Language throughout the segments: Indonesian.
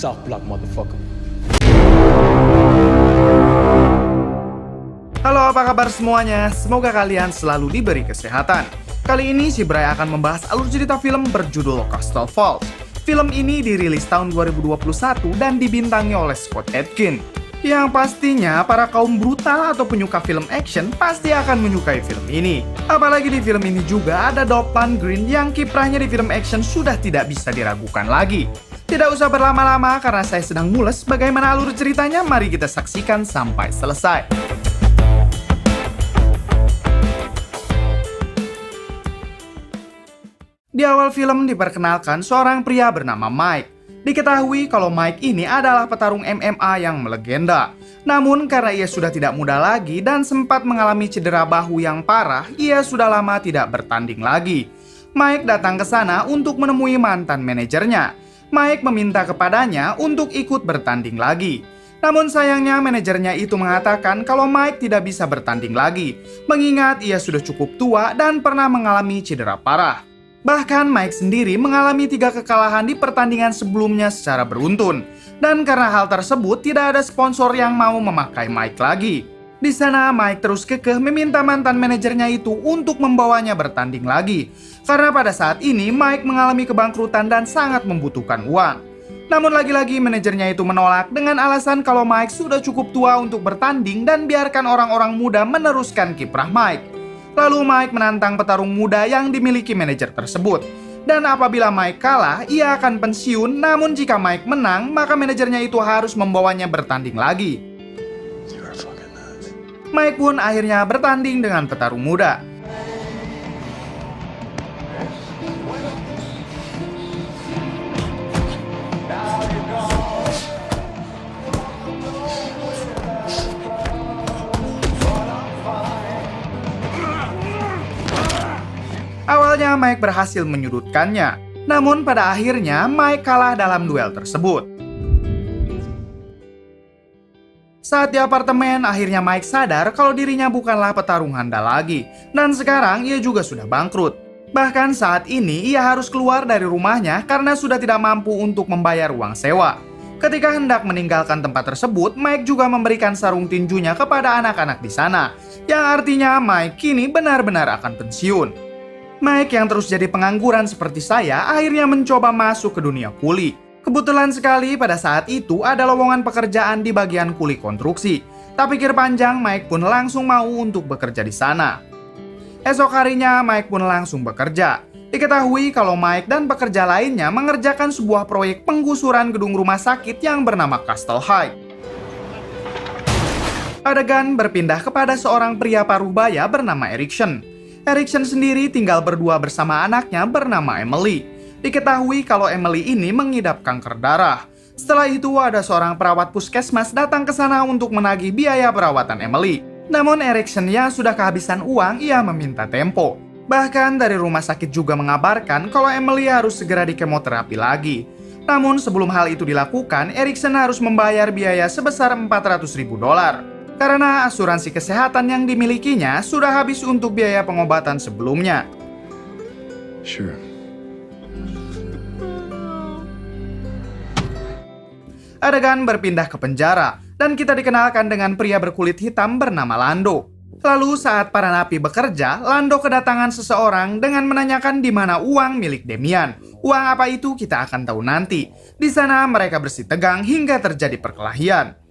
South Block, motherfucker. Halo, apa kabar semuanya? Semoga kalian selalu diberi kesehatan. Kali ini si Bray akan membahas alur cerita film berjudul Coastal Falls. Film ini dirilis tahun 2021 dan dibintangi oleh Scott Adkins. Yang pastinya para kaum brutal atau penyuka film action pasti akan menyukai film ini. Apalagi di film ini juga ada Dolph Lundgren yang kiprahnya di film action sudah tidak bisa diragukan lagi. Tidak usah berlama-lama karena saya sedang mules bagaimana alur ceritanya, mari kita saksikan sampai selesai. Di awal film diperkenalkan seorang pria bernama Mike. Diketahui kalau Mike ini adalah petarung MMA yang melegenda. Namun karena ia sudah tidak muda lagi dan sempat mengalami cedera bahu yang parah, ia sudah lama tidak bertanding lagi. Mike datang ke sana untuk menemui mantan manajernya. Mike meminta kepadanya untuk ikut bertanding lagi. Namun sayangnya manajernya itu mengatakan kalau Mike tidak bisa bertanding lagi, mengingat ia sudah cukup tua dan pernah mengalami cedera parah. Bahkan Mike sendiri mengalami 3 kekalahan di pertandingan sebelumnya secara beruntun. Dan karena hal tersebut tidak ada sponsor yang mau memakai Mike lagi. Di sana Mike terus kekeh meminta mantan manajernya itu untuk membawanya bertanding lagi. Karena pada saat ini Mike mengalami kebangkrutan dan sangat membutuhkan uang. Namun lagi-lagi manajernya itu menolak dengan alasan kalau Mike sudah cukup tua untuk bertanding dan biarkan orang-orang muda meneruskan kiprah Mike. Lalu Mike menantang petarung muda yang dimiliki manajer tersebut. Dan apabila Mike kalah, ia akan pensiun. Namun jika Mike menang, maka manajernya itu harus membawanya bertanding lagi. Mike pun akhirnya bertanding dengan petarung muda. Awalnya Mike berhasil menyudutkannya, namun pada akhirnya Mike kalah dalam duel tersebut. Saat di apartemen, akhirnya Mike sadar kalau dirinya bukanlah petarung handal lagi, dan sekarang ia juga sudah bangkrut. Bahkan saat ini ia harus keluar dari rumahnya karena sudah tidak mampu untuk membayar uang sewa. Ketika hendak meninggalkan tempat tersebut, Mike juga memberikan sarung tinjunya kepada anak-anak di sana, yang artinya Mike kini benar-benar akan pensiun. Mike yang terus jadi pengangguran seperti saya akhirnya mencoba masuk ke dunia kuli. Kebetulan sekali pada saat itu ada lowongan pekerjaan di bagian kuli konstruksi. Tak pikir panjang, Mike pun langsung mau untuk bekerja di sana. Esok harinya Mike pun langsung bekerja. Diketahui kalau Mike dan pekerja lainnya mengerjakan sebuah proyek penggusuran gedung rumah sakit yang bernama Castle High. Adegan berpindah kepada seorang pria parubaya bernama Erickson. Erickson sendiri tinggal berdua bersama anaknya bernama Emily. Diketahui kalau Emily ini mengidap kanker darah. Setelah itu ada seorang perawat puskesmas datang ke sana untuk menagih biaya perawatan Emily. Namun Erickson yang sudah kehabisan uang, ia meminta tempo. Bahkan dari rumah sakit juga mengabarkan kalau Emily harus segera di kemoterapi lagi. Namun sebelum hal itu dilakukan, Erickson harus membayar biaya sebesar $400.000. Karena asuransi kesehatan yang dimilikinya sudah habis untuk biaya pengobatan sebelumnya. Sure. Adegan berpindah ke penjara, dan kita dikenalkan dengan pria berkulit hitam bernama Lando. Lalu saat para napi bekerja, Lando kedatangan seseorang dengan menanyakan di mana uang milik Demian. Uang apa itu kita akan tahu nanti. Di sana mereka bersih tegang hingga terjadi perkelahian.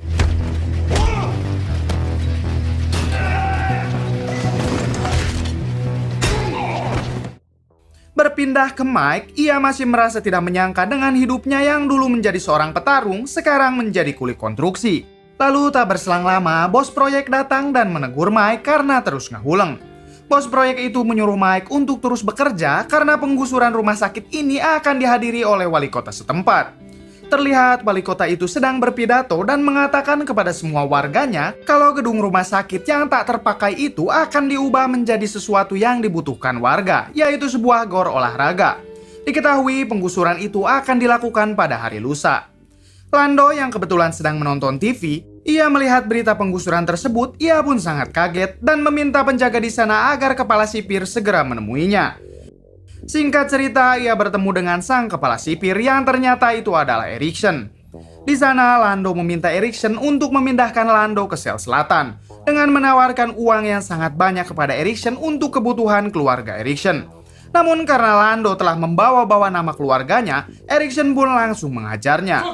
Berpindah ke Mike, ia masih merasa tidak menyangka dengan hidupnya yang dulu menjadi seorang petarung, sekarang menjadi kuli konstruksi. Lalu tak berselang lama, bos proyek datang dan menegur Mike karena terus ngehuleng. Bos proyek itu menyuruh Mike untuk terus bekerja karena penggusuran rumah sakit ini akan dihadiri oleh wali kota setempat. Terlihat wali kota itu sedang berpidato dan mengatakan kepada semua warganya kalau gedung rumah sakit yang tak terpakai itu akan diubah menjadi sesuatu yang dibutuhkan warga, yaitu sebuah gor olahraga. Diketahui penggusuran itu akan dilakukan pada hari lusa. Lando yang kebetulan sedang menonton TV, ia melihat berita penggusuran tersebut, ia pun sangat kaget dan meminta penjaga di sana agar kepala sipir segera menemuinya. Singkat cerita, ia bertemu dengan sang kepala sipir yang ternyata itu adalah Erickson. Di sana, Lando meminta Erikson untuk memindahkan Lando ke sel selatan dengan menawarkan uang yang sangat banyak kepada Erikson untuk kebutuhan keluarga Erikson. Namun karena Lando telah membawa-bawa nama keluarganya, Erikson pun langsung mengajarnya.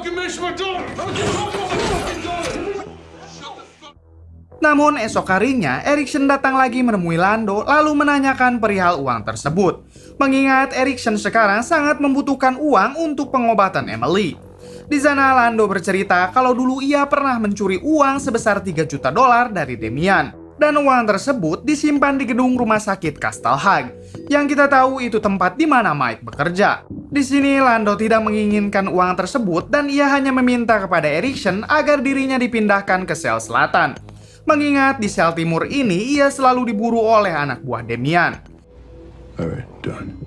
Namun esok harinya, Erikson datang lagi menemui Lando lalu menanyakan perihal uang tersebut. Mengingat Erikson sekarang sangat membutuhkan uang untuk pengobatan Emily. Di sana Lando bercerita kalau dulu ia pernah mencuri uang sebesar $3 juta dari Damian. Dan uang tersebut disimpan di gedung rumah sakit Castle Hagg, yang kita tahu itu tempat di mana Mike bekerja. Di sini Lando tidak menginginkan uang tersebut dan ia hanya meminta kepada Erikson agar dirinya dipindahkan ke sel selatan. Mengingat di sel timur ini ia selalu diburu oleh anak buah Damian. Alright, done.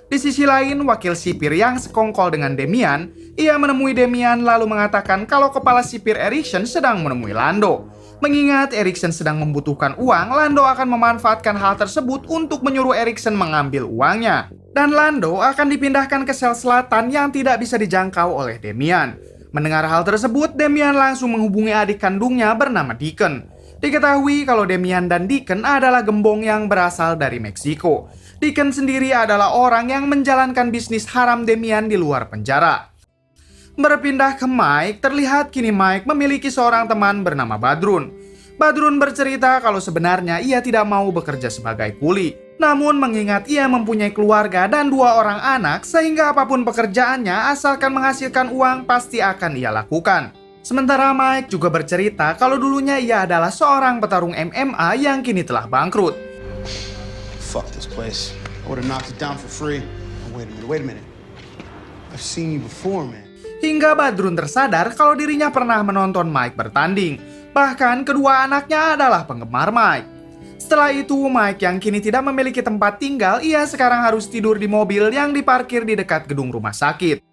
Di sisi lain, wakil sipir yang sekongkol dengan Damian, ia menemui Damian lalu mengatakan kalau kepala sipir Erikson sedang menemui Lando. Mengingat Erikson sedang membutuhkan uang, Lando akan memanfaatkan hal tersebut untuk menyuruh Erikson mengambil uangnya. Dan Lando akan dipindahkan ke sel selatan yang tidak bisa dijangkau oleh Damian. Mendengar hal tersebut, Damian langsung menghubungi adik kandungnya bernama Deacon. Diketahui kalau Damian dan Deacon adalah gembong yang berasal dari Meksiko. Deacon sendiri adalah orang yang menjalankan bisnis haram Damian di luar penjara. Berpindah ke Mike, terlihat kini Mike memiliki seorang teman bernama Badrun. Badrun bercerita kalau sebenarnya ia tidak mau bekerja sebagai kuli. Namun mengingat ia mempunyai keluarga dan 2 orang anak, sehingga apapun pekerjaannya asalkan menghasilkan uang pasti akan ia lakukan. Sementara Mike juga bercerita kalau dulunya ia adalah seorang petarung MMA yang kini telah bangkrut. Fuck this place. I would have knocked it down for free. Oh, wait a minute. I've seen you before, man. Hingga Badrun tersadar kalau dirinya pernah menonton Mike bertanding. Bahkan kedua anaknya adalah penggemar Mike. Setelah itu, Mike yang kini tidak memiliki tempat tinggal, ia sekarang harus tidur di mobil yang diparkir di dekat gedung rumah sakit.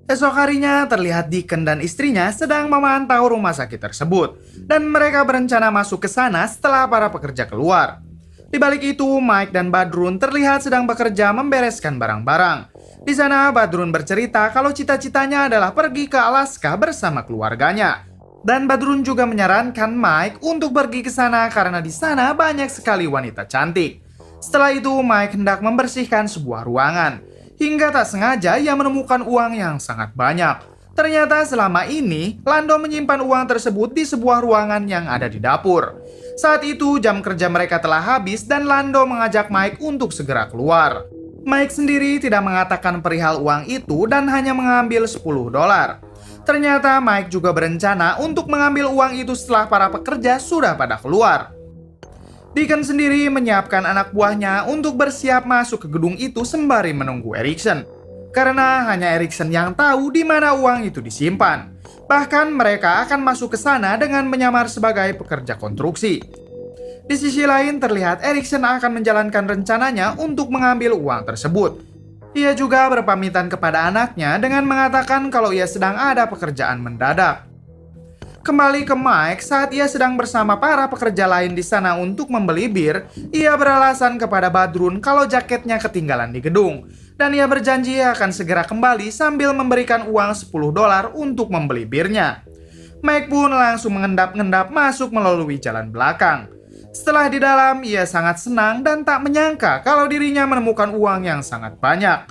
Esok harinya terlihat Deacon dan istrinya sedang memantau rumah sakit tersebut. Dan mereka berencana masuk ke sana setelah para pekerja keluar. Di balik itu, Mike dan Badrun terlihat sedang bekerja membereskan barang-barang. Di sana, Badrun bercerita kalau cita-citanya adalah pergi ke Alaska bersama keluarganya. Dan Badrun juga menyarankan Mike untuk pergi ke sana karena di sana banyak sekali wanita cantik. Setelah itu, Mike hendak membersihkan sebuah ruangan. Hingga tak sengaja ia menemukan uang yang sangat banyak. Ternyata selama ini, Lando menyimpan uang tersebut di sebuah ruangan yang ada di dapur. Saat itu jam kerja mereka telah habis dan Lando mengajak Mike untuk segera keluar. Mike sendiri tidak mengatakan perihal uang itu dan hanya mengambil $10. Ternyata Mike juga berencana untuk mengambil uang itu setelah para pekerja sudah pada keluar. Deacon sendiri menyiapkan anak buahnya untuk bersiap masuk ke gedung itu sembari menunggu Erikson. Karena hanya Erikson yang tahu di mana uang itu disimpan. Bahkan mereka akan masuk ke sana dengan menyamar sebagai pekerja konstruksi. Di sisi lain terlihat Erikson akan menjalankan rencananya untuk mengambil uang tersebut. Ia juga berpamitan kepada anaknya dengan mengatakan kalau ia sedang ada pekerjaan mendadak. Kembali ke Mike, saat ia sedang bersama para pekerja lain di sana untuk membeli bir, ia beralasan kepada Badrun kalau jaketnya ketinggalan di gedung. Dan ia berjanji akan segera kembali sambil memberikan uang $10 untuk membeli birnya. Mike pun langsung mengendap-endap masuk melalui jalan belakang. Setelah di dalam, ia sangat senang dan tak menyangka kalau dirinya menemukan uang yang sangat banyak.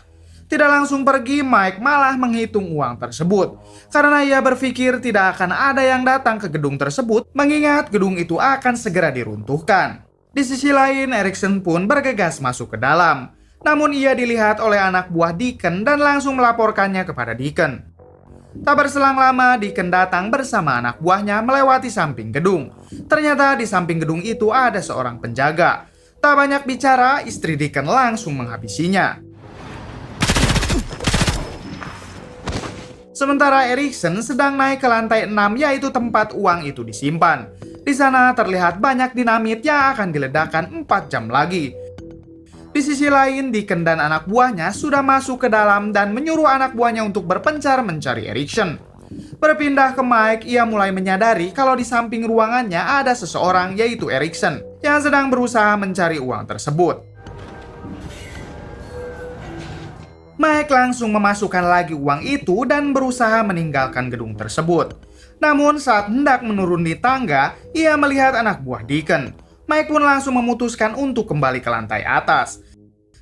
Tidak langsung pergi, Mike malah menghitung uang tersebut. Karena ia berpikir tidak akan ada yang datang ke gedung tersebut, mengingat gedung itu akan segera diruntuhkan. Di sisi lain, Erikson pun bergegas masuk ke dalam. Namun ia dilihat oleh anak buah Deacon dan langsung melaporkannya kepada Deacon. Tak berselang lama, Deacon datang bersama anak buahnya melewati samping gedung. Ternyata di samping gedung itu ada seorang penjaga. Tak banyak bicara, istri Deacon langsung menghabisinya. Sementara Erikson sedang naik ke lantai 6, yaitu tempat uang itu disimpan. Di sana terlihat banyak dinamit yang akan diledakkan 4 jam lagi. Di sisi lain, Deacon dan anak buahnya sudah masuk ke dalam dan menyuruh anak buahnya untuk berpencar mencari Erikson. Berpindah ke Mike, ia mulai menyadari kalau di samping ruangannya ada seseorang, yaitu Erikson, yang sedang berusaha mencari uang tersebut. Mike langsung memasukkan lagi uang itu dan berusaha meninggalkan gedung tersebut. Namun saat hendak menuruni tangga, ia melihat anak buah Deacon. Mike pun langsung memutuskan untuk kembali ke lantai atas.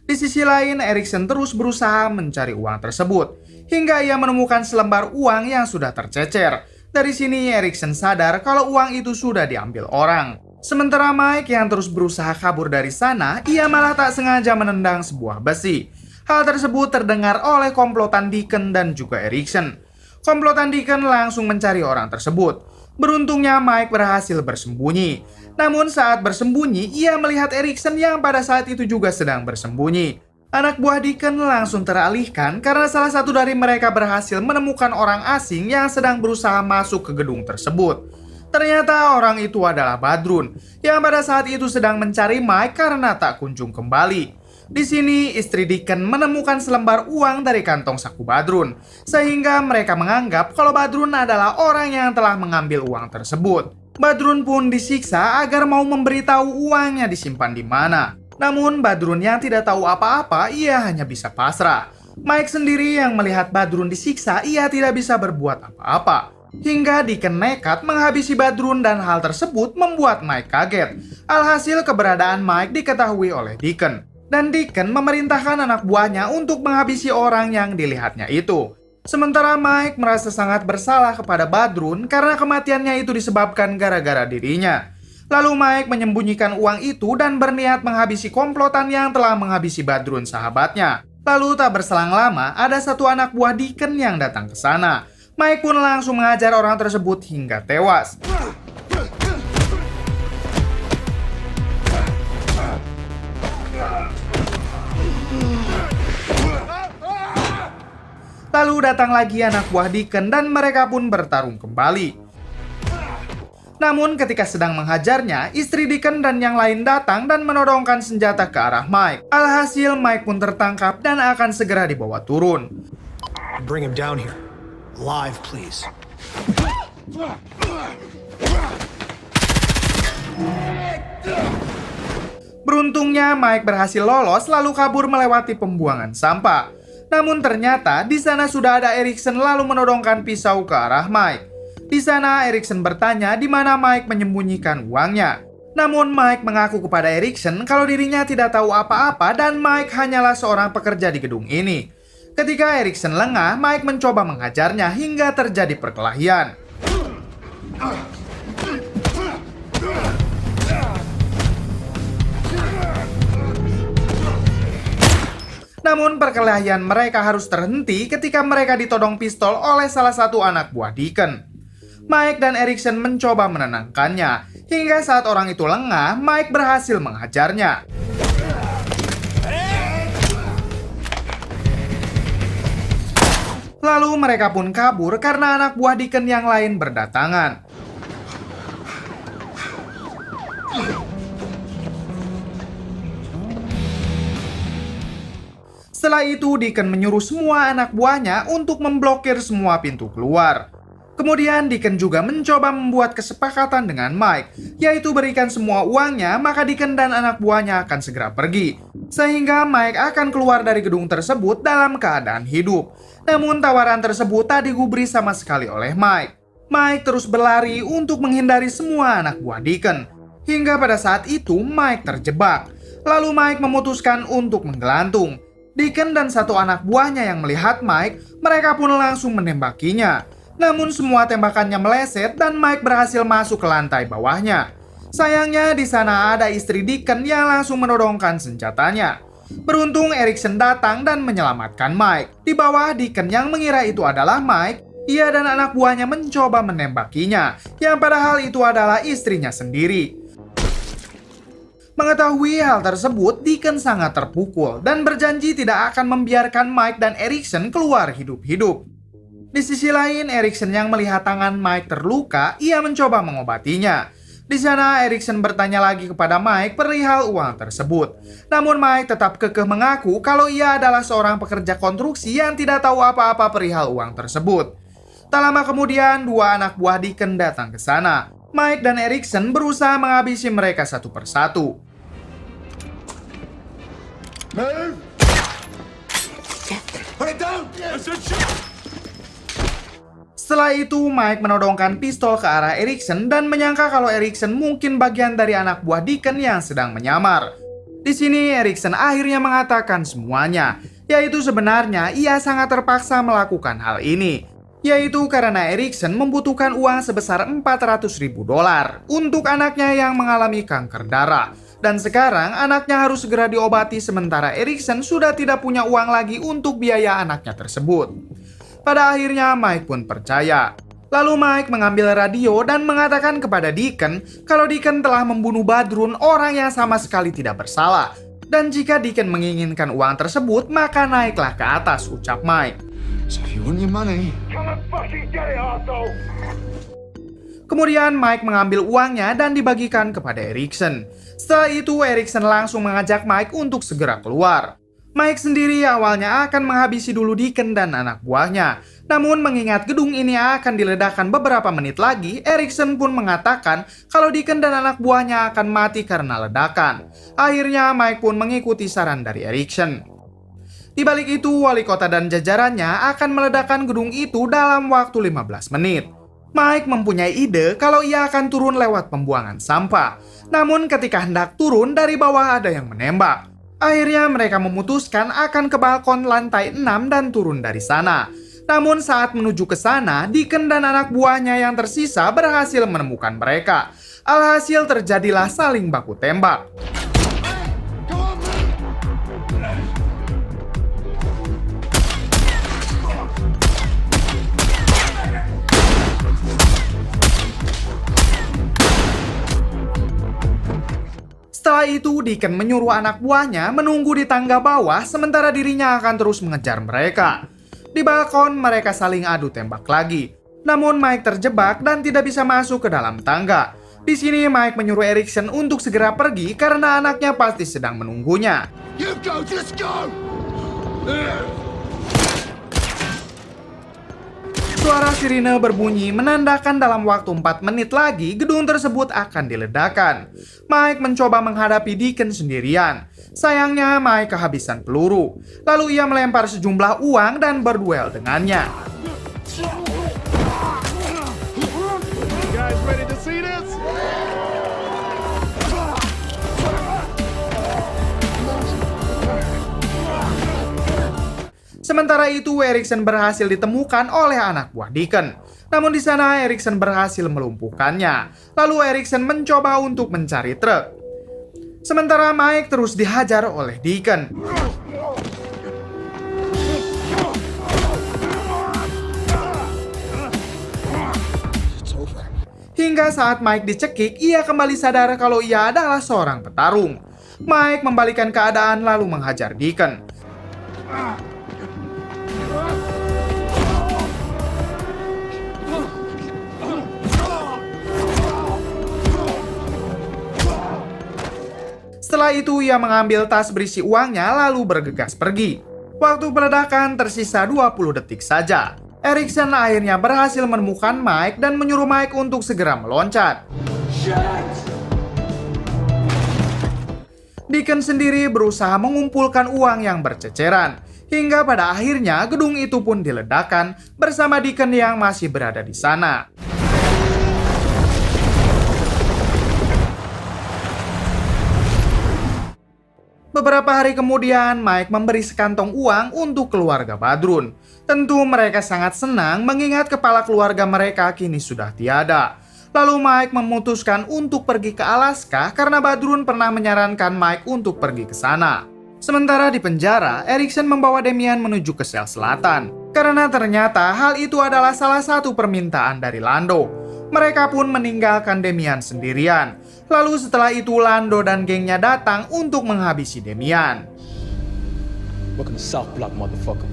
Di sisi lain, Erikson terus berusaha mencari uang tersebut, hingga ia menemukan selembar uang yang sudah tercecer. Dari sini, Erikson sadar kalau uang itu sudah diambil orang. Sementara Mike yang terus berusaha kabur dari sana, ia malah tak sengaja menendang sebuah besi. Hal tersebut terdengar oleh komplotan Deacon dan juga Erikson. Komplotan Deacon langsung mencari orang tersebut. Beruntungnya Mike berhasil bersembunyi. Namun saat bersembunyi, ia melihat Erikson yang pada saat itu juga sedang bersembunyi. Anak buah Deacon langsung teralihkan karena salah satu dari mereka berhasil menemukan orang asing yang sedang berusaha masuk ke gedung tersebut. Ternyata orang itu adalah Badrun, yang pada saat itu sedang mencari Mike karena tak kunjung kembali. Di sini, istri Deacon menemukan selembar uang dari kantong saku Badrun, sehingga mereka menganggap kalau Badrun adalah orang yang telah mengambil uang tersebut. Badrun pun disiksa agar mau memberitahu uangnya disimpan di mana. Namun Badrun yang tidak tahu apa-apa, ia hanya bisa pasrah. Mike sendiri yang melihat Badrun disiksa, ia tidak bisa berbuat apa-apa. Hingga Deacon nekat menghabisi Badrun dan hal tersebut membuat Mike kaget. Alhasil keberadaan Mike diketahui oleh Deacon. Dan Deacon memerintahkan anak buahnya untuk menghabisi orang yang dilihatnya itu. Sementara Mike merasa sangat bersalah kepada Badrun karena kematiannya itu disebabkan gara-gara dirinya. Lalu Mike menyembunyikan uang itu dan berniat menghabisi komplotan yang telah menghabisi Badrun sahabatnya. Lalu tak berselang lama, ada satu anak buah Deacon yang datang ke sana. Mike pun langsung mengajar orang tersebut hingga tewas. Lalu datang lagi anak buah Deacon dan mereka pun bertarung kembali. Namun ketika sedang menghajarnya, istri Deacon dan yang lain datang dan menodongkan senjata ke arah Mike. Alhasil Mike pun tertangkap dan akan segera dibawa turun. Bring him down here. Live, please. Beruntungnya Mike berhasil lolos lalu kabur melewati pembuangan sampah. Namun ternyata di sana sudah ada Erikson lalu menodongkan pisau ke arah Mike. Di sana Erikson bertanya di mana Mike menyembunyikan uangnya. Namun Mike mengaku kepada Erikson kalau dirinya tidak tahu apa-apa dan Mike hanyalah seorang pekerja di gedung ini. Ketika Erikson lengah, Mike mencoba menghajarnya hingga terjadi perkelahian. Namun perkelahian mereka harus terhenti ketika mereka ditodong pistol oleh salah satu anak buah Deacon. Mike dan Erikson mencoba menenangkannya, hingga saat orang itu lengah, Mike berhasil menghajarnya. Lalu mereka pun kabur karena anak buah Deacon yang lain berdatangan. Setelah itu, Deacon menyuruh semua anak buahnya untuk memblokir semua pintu keluar. Kemudian Deacon juga mencoba membuat kesepakatan dengan Mike, yaitu berikan semua uangnya, maka Deacon dan anak buahnya akan segera pergi. Sehingga Mike akan keluar dari gedung tersebut dalam keadaan hidup. Namun tawaran tersebut tak digubris sama sekali oleh Mike. Mike terus berlari untuk menghindari semua anak buah Deacon. Hingga pada saat itu Mike terjebak. Lalu Mike memutuskan untuk menggelantung. Deacon dan satu anak buahnya yang melihat Mike, mereka pun langsung menembakinya. Namun semua tembakannya meleset dan Mike berhasil masuk ke lantai bawahnya. Sayangnya di sana ada istri Deacon yang langsung menodongkan senjatanya. Beruntung Erikson datang dan menyelamatkan Mike. Di bawah Deacon yang mengira itu adalah Mike, ia dan anak buahnya mencoba menembakinya, yang padahal itu adalah istrinya sendiri. Mengetahui hal tersebut, Deacon sangat terpukul dan berjanji tidak akan membiarkan Mike dan Erikson keluar hidup-hidup. Di sisi lain, Erikson yang melihat tangan Mike terluka, ia mencoba mengobatinya. Di sana, Erikson bertanya lagi kepada Mike perihal uang tersebut. Namun Mike tetap kekeh mengaku kalau ia adalah seorang pekerja konstruksi yang tidak tahu apa-apa perihal uang tersebut. Tak lama kemudian, dua anak buah Deacon datang ke sana. Mike dan Erikson berusaha menghabisi mereka satu persatu. Move! Setelah itu, Mike menodongkan pistol ke arah Erikson dan menyangka kalau Erikson mungkin bagian dari anak buah Deacon yang sedang menyamar. Di sini, Erikson akhirnya mengatakan semuanya, yaitu sebenarnya ia sangat terpaksa melakukan hal ini. Yaitu karena Erikson membutuhkan uang sebesar $400.000 untuk anaknya yang mengalami kanker darah. Dan sekarang anaknya harus segera diobati sementara Erikson sudah tidak punya uang lagi untuk biaya anaknya tersebut. Pada akhirnya Mike pun percaya. Lalu Mike mengambil radio dan mengatakan kepada Deacon kalau Deacon telah membunuh Badrun, orang yang sama sekali tidak bersalah. Dan jika Deacon menginginkan uang tersebut, maka naiklah ke atas, ucap Mike. So if you want your money, Kemudian Mike mengambil uangnya dan dibagikan kepada Erikson. Setelah itu Erikson langsung mengajak Mike untuk segera keluar. Mike sendiri awalnya akan menghabisi dulu Deacon dan anak buahnya. Namun mengingat gedung ini akan diledakkan beberapa menit lagi, Erikson pun mengatakan kalau Deacon dan anak buahnya akan mati karena ledakan. Akhirnya Mike pun mengikuti saran dari Erikson. Di balik itu, wali kota dan jajarannya akan meledakkan gedung itu dalam waktu 15 menit. Mike mempunyai ide kalau ia akan turun lewat pembuangan sampah. Namun ketika hendak turun, dari bawah ada yang menembak. Akhirnya mereka memutuskan akan ke balkon lantai 6 dan turun dari sana. Namun saat menuju ke sana, Deacon dan anak buahnya yang tersisa berhasil menemukan mereka. Alhasil terjadilah saling baku tembak. Setelah itu, Deacon menyuruh anak buahnya menunggu di tangga bawah sementara dirinya akan terus mengejar mereka. Di balkon, mereka saling adu tembak lagi. Namun Mike terjebak dan tidak bisa masuk ke dalam tangga. Di sini Mike menyuruh Erikson untuk segera pergi karena anaknya pasti sedang menunggunya. you go, just go! Suara sirine berbunyi menandakan dalam waktu 4 menit lagi gedung tersebut akan diledakkan. Mike mencoba menghadapi Deacon sendirian. Sayangnya Mike kehabisan peluru. Lalu ia melempar sejumlah uang dan berduel dengannya. You guys ready to see this? Sementara itu, Erikson berhasil ditemukan oleh anak buah Deacon. Namun di sana Erikson berhasil melumpuhkannya. Lalu Erikson mencoba untuk mencari truk. Sementara Mike terus dihajar oleh Deacon. Hingga saat Mike dicekik, ia kembali sadar kalau ia adalah seorang petarung. Mike membalikan keadaan lalu menghajar Deacon. Setelah itu ia mengambil tas berisi uangnya lalu bergegas pergi. Waktu peledakan tersisa 20 detik saja. Erikson akhirnya berhasil menemukan Mike dan menyuruh Mike untuk segera meloncat. Deacon sendiri berusaha mengumpulkan uang yang berceceran. Hingga pada akhirnya gedung itu pun diledakkan bersama Deacon yang masih berada di sana. Beberapa hari kemudian, Mike memberi sekantong uang untuk keluarga Badrun. Tentu mereka sangat senang mengingat kepala keluarga mereka kini sudah tiada. Lalu Mike memutuskan untuk pergi ke Alaska karena Badrun pernah menyarankan Mike untuk pergi ke sana. Sementara di penjara, Erikson membawa Damian menuju ke sel selatan. Karena ternyata hal itu adalah salah satu permintaan dari Lando. Mereka pun meninggalkan Damian sendirian. Lalu setelah itu Lando dan gengnya datang untuk menghabisi Damian. Welcome to South Block, motherfucker.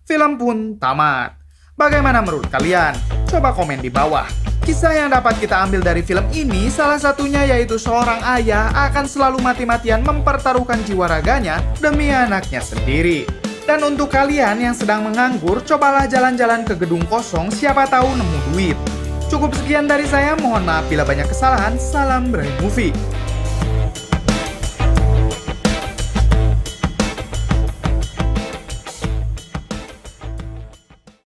Film pun tamat. Bagaimana menurut kalian? Coba komen di bawah. Kisah yang dapat kita ambil dari film ini salah satunya yaitu seorang ayah akan selalu mati-matian mempertaruhkan jiwa raganya demi anaknya sendiri. Dan untuk kalian yang sedang menganggur, cobalah jalan-jalan ke gedung kosong, siapa tahu nemu duit. Cukup sekian dari saya, mohon maaf bila banyak kesalahan. Salam Brain Movie.